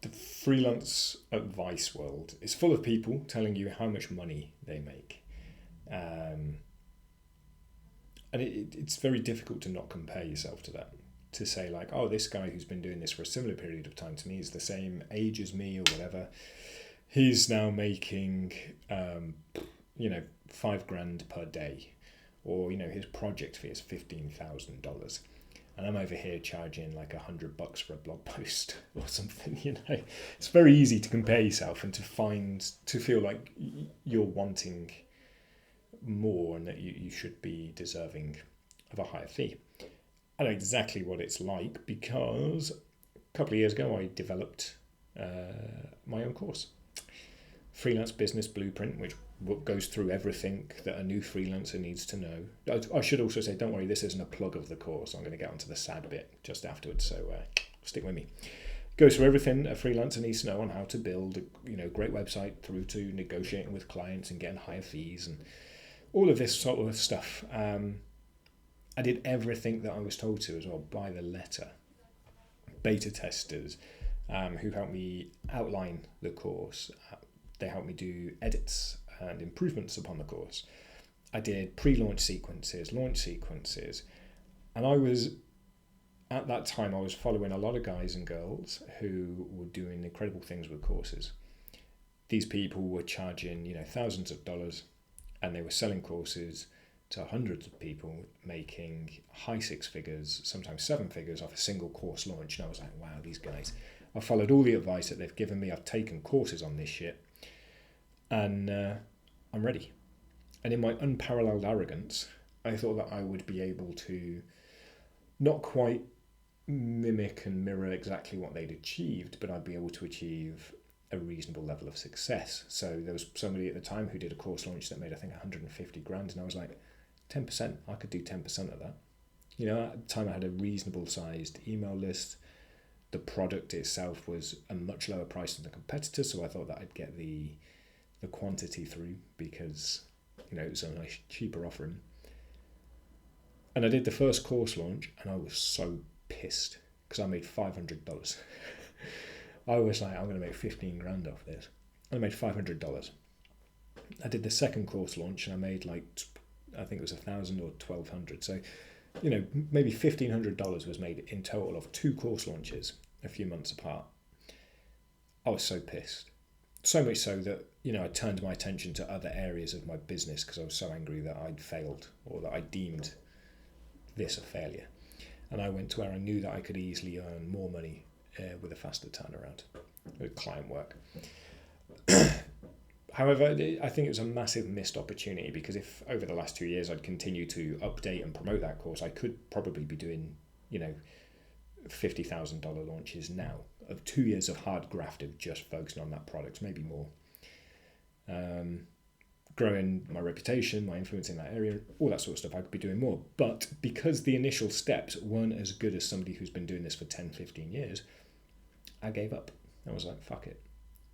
the freelance advice world is full of people telling you how much money they make. And it's very difficult to not compare yourself to that. To say like, oh, this guy who's been doing this for a similar period of time to me is the same age as me or whatever. He's now making, $5,000 per day, or his project fee is $15,000, and I'm over here charging like $100 for a blog post or something. It's very easy to compare yourself and to feel like you're wanting more and that you should be deserving of a higher fee. I know exactly what it's like because a couple of years ago I developed my own course, Freelance Business Blueprint, which goes through everything that a new freelancer needs to know. I should also say, don't worry, this isn't a plug of the course. I'm going to get onto the sad bit just afterwards, so stick with me. Goes through everything a freelancer needs to know on how to build a great website through to negotiating with clients and getting higher fees and all of this sort of stuff. I did everything that I was told to as well, by the letter. Beta testers who helped me outline the course. They helped me do edits and improvements upon the course. I did pre-launch sequences, launch sequences, and at that time I was following a lot of guys and girls who were doing incredible things with courses. These people were charging, thousands of dollars, and they were selling courses to hundreds of people, making high six figures, sometimes seven figures off a single course launch. And I was like, wow, these guys. I followed all the advice that they've given me. I've taken courses on this shit, and I'm ready. And in my unparalleled arrogance, I thought that I would be able to not quite mimic and mirror exactly what they'd achieved, but I'd be able to achieve a reasonable level of success. So there was somebody at the time who did a course launch that made, I think, 150 grand, and I was like, 10%, I could do 10% of that. At the time I had a reasonable sized email list. The product itself was a much lower price than the competitor, so I thought that I'd get the quantity through because it was a nice cheaper offering. And I did the first course launch and I was so pissed because I made $500. I was like, I'm going to make 15 grand off this. I made $500. I did the second course launch and I made I think it was $1,000 or $1,200. So, maybe $1,500 was made in total of two course launches a few months apart. I was so pissed. So much so that, I turned my attention to other areas of my business because I was so angry that I'd failed or that I deemed this a failure. And I went to where I knew that I could easily earn more money with a faster turnaround with client work. However, I think it was a massive missed opportunity because if over the last 2 years I'd continued to update and promote that course, I could probably be doing, $50,000 launches now of 2 years of hard graft of just focusing on that product, maybe more. Growing my reputation, my influence in that area, all that sort of stuff, I could be doing more. But because the initial steps weren't as good as somebody who's been doing this for 10, 15 years, I gave up. I was like, fuck it.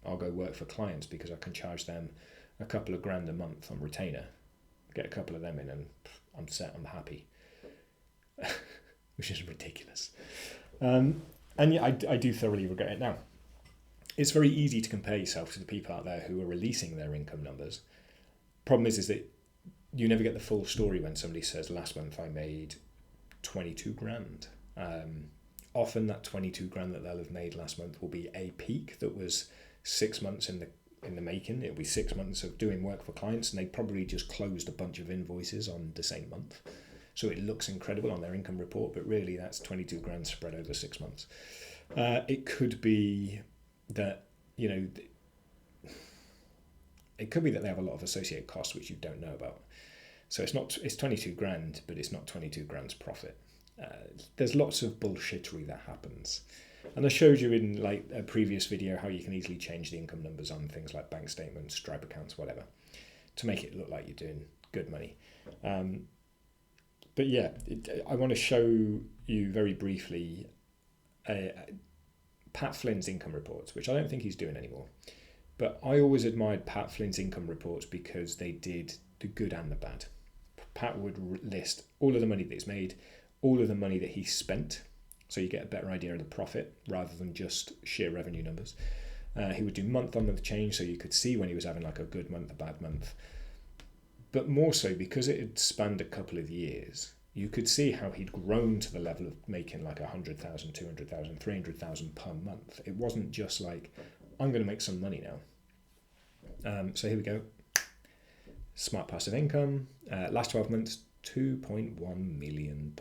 I'll go work for clients because I can charge them a couple of grand a month on retainer, get a couple of them in and I'm set, I'm happy, which is ridiculous. And yeah, I do thoroughly regret it now. It's very easy to compare yourself to the people out there who are releasing their income numbers. Problem is that you never get the full story when somebody says, last month I made 22 grand. Often that 22 grand that they'll have made last month will be a peak that was 6 months in the making. It'll be 6 months of doing work for clients and they probably just closed a bunch of invoices on the same month. So it looks incredible on their income report, but really that's 22 grand spread over 6 months. It could be that, it could be that they have a lot of associated costs which you don't know about. So it's 22 grand, but it's not 22 grand's profit. There's lots of bullshittery that happens. And I showed you in a previous video how you can easily change the income numbers on things like bank statements, Stripe accounts, whatever, to make it look like you're doing good money. But yeah, I want to show you very briefly Pat Flynn's income reports, which I don't think he's doing anymore. But I always admired Pat Flynn's income reports because they did the good and the bad. Pat would list all of the money that he's made, all of the money that he spent, so you get a better idea of the profit rather than just sheer revenue numbers. He would do month-on-month change, so you could see when he was having like a good month, a bad month. But more so, because it had spanned a couple of years, you could see how he'd grown to the level of making like 100,000, 200,000, 300,000 per month. It wasn't just like, I'm going to make some money now. So here we go. Smart passive income. Last 12 months, $2.1 million.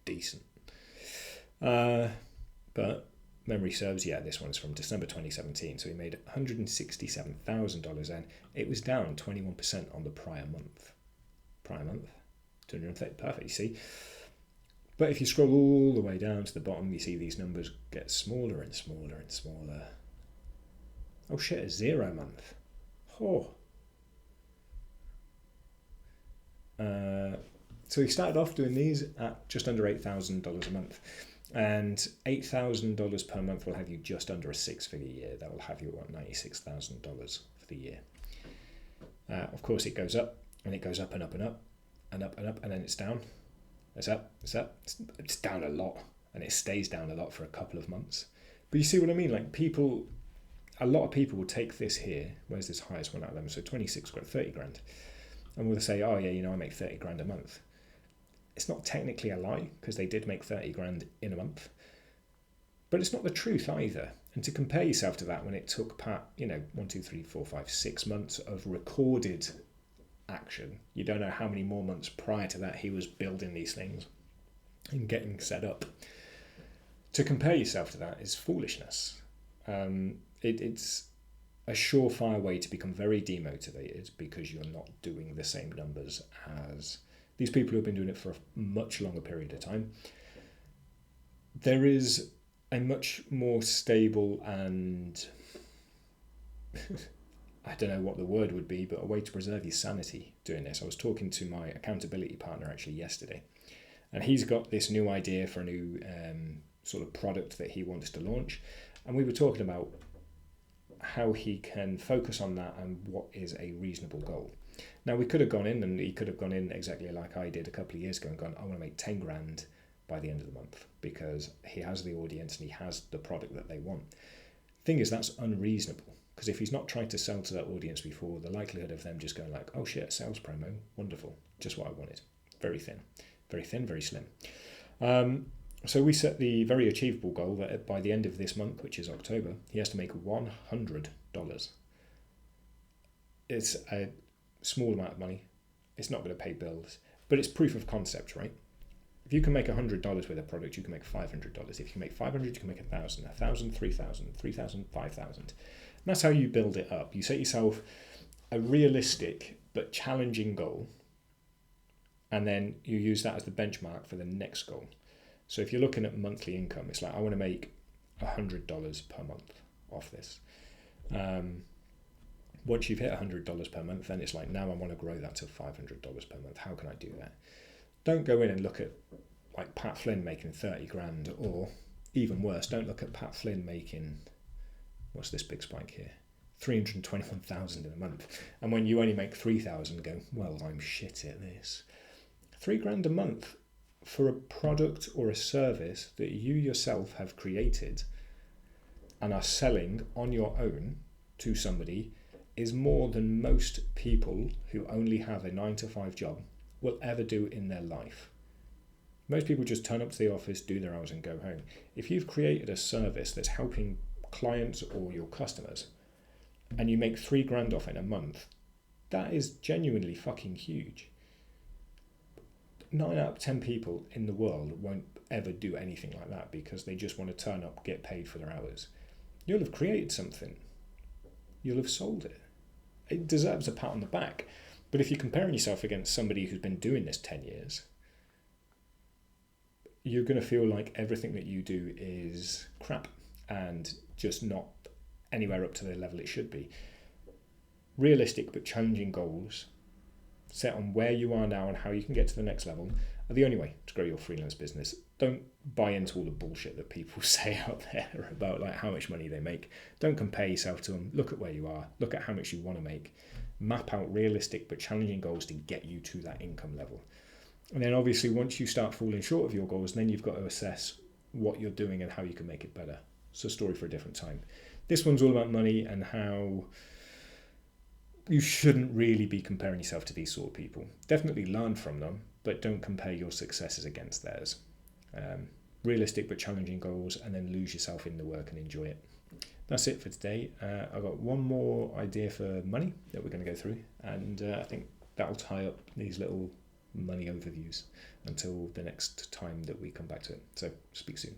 Decent. But memory serves, yeah, this one's from December 2017. So he made $167,000 and it was down 21% on the prior month. 230, perfect, you see. But if you scroll all the way down to the bottom, you see these numbers get smaller and smaller and smaller. Oh shit, a 0 month. Oh. So he started off doing these at just under $8,000 a month. And $8,000 per month will have you just under a 6-figure year. That will have you at $96,000 for the year. Of course, it goes up, and it goes up and up and up, and up and up, and then it's down. It's up, it's up, it's down a lot, and it stays down a lot for a couple of months. But you see what I mean? Like a lot of people will take this here. Where's this highest one out of them? So 26 grand, 30 grand. And we'll say, oh yeah, I make 30 grand a month. It's not technically a lie because they did make 30 grand in a month, but it's not the truth either. And to compare yourself to that when it took Pat, 1, 2, 3, 4, 5, 6 months of recorded action, you don't know how many more months prior to that he was building these things and getting set up. To compare yourself to that is foolishness. It's a surefire way to become very demotivated because you're not doing the same numbers as these people who have been doing it for a much longer period of time. There is a much more stable and I don't know what the word would be, but a way to preserve your sanity doing this. I was talking to my accountability partner actually yesterday, and he's got this new idea for a new sort of product that he wants to launch. And we were talking about how he can focus on that and what is a reasonable goal. Now, we could have gone in and he could have gone in exactly like I did a couple of years ago and gone, I want to make 10 grand by the end of the month because he has the audience and he has the product that they want. Thing is, that's unreasonable because if he's not tried to sell to that audience before, the likelihood of them just going like, oh shit, sales promo, wonderful, just what I wanted. Very thin, very slim. So we set the very achievable goal that by the end of this month, which is October, he has to make $100. It's a small amount of money. It's not going to pay bills, but it's proof of concept, right? If you can make $100 with a product, you can make $500. If you can make 500, you can make 1,000, 1,000, 3,000, 3,000, 5,000. And that's how you build it up. You set yourself a realistic but challenging goal, and then you use that as the benchmark for the next goal. So if you're looking at monthly income, it's like, I want to make $100 per month off this. Once you've hit $100 per month, then it's like, now I want to grow that to $500 per month. How can I do that? Don't go in and look at like Pat Flynn making 30 grand, or even worse, don't look at Pat Flynn making, what's this big spike here? 321,000 in a month. And when you only make 3,000, go, well, I'm shit at this. 3 grand a month for a product or a service that you yourself have created and are selling on your own to somebody is more than most people who only have a 9-to-5 job will ever do in their life. Most people just turn up to the office, do their hours and go home. If you've created a service that's helping clients or your customers and you make 3 grand off in a month, that is genuinely fucking huge. 9 out of 10 people in the world won't ever do anything like that because they just want to turn up, get paid for their hours. You'll have created something. You'll have sold it. It deserves a pat on the back. But if you're comparing yourself against somebody who's been doing this 10 years, you're going to feel like everything that you do is crap and just not anywhere up to the level it should be. Realistic but challenging goals set on where you are now and how you can get to the next level are the only way to grow your freelance business. Don't buy into all the bullshit that people say out there about like how much money they make. Don't compare yourself to them. Look at where you are. Look at how much you want to make. Map out realistic but challenging goals to get you to that income level. And then obviously once you start falling short of your goals, then you've got to assess what you're doing and how you can make it better. It's a story for a different time. This one's all about money and how you shouldn't really be comparing yourself to these sort of people. Definitely learn from them, but don't compare your successes against theirs. Realistic but challenging goals, and then lose yourself in the work and enjoy it. That's it for today. I've got one more idea for money that we're going to go through, and I think that'll tie up these little money overviews until the next time that we come back to it. So speak soon.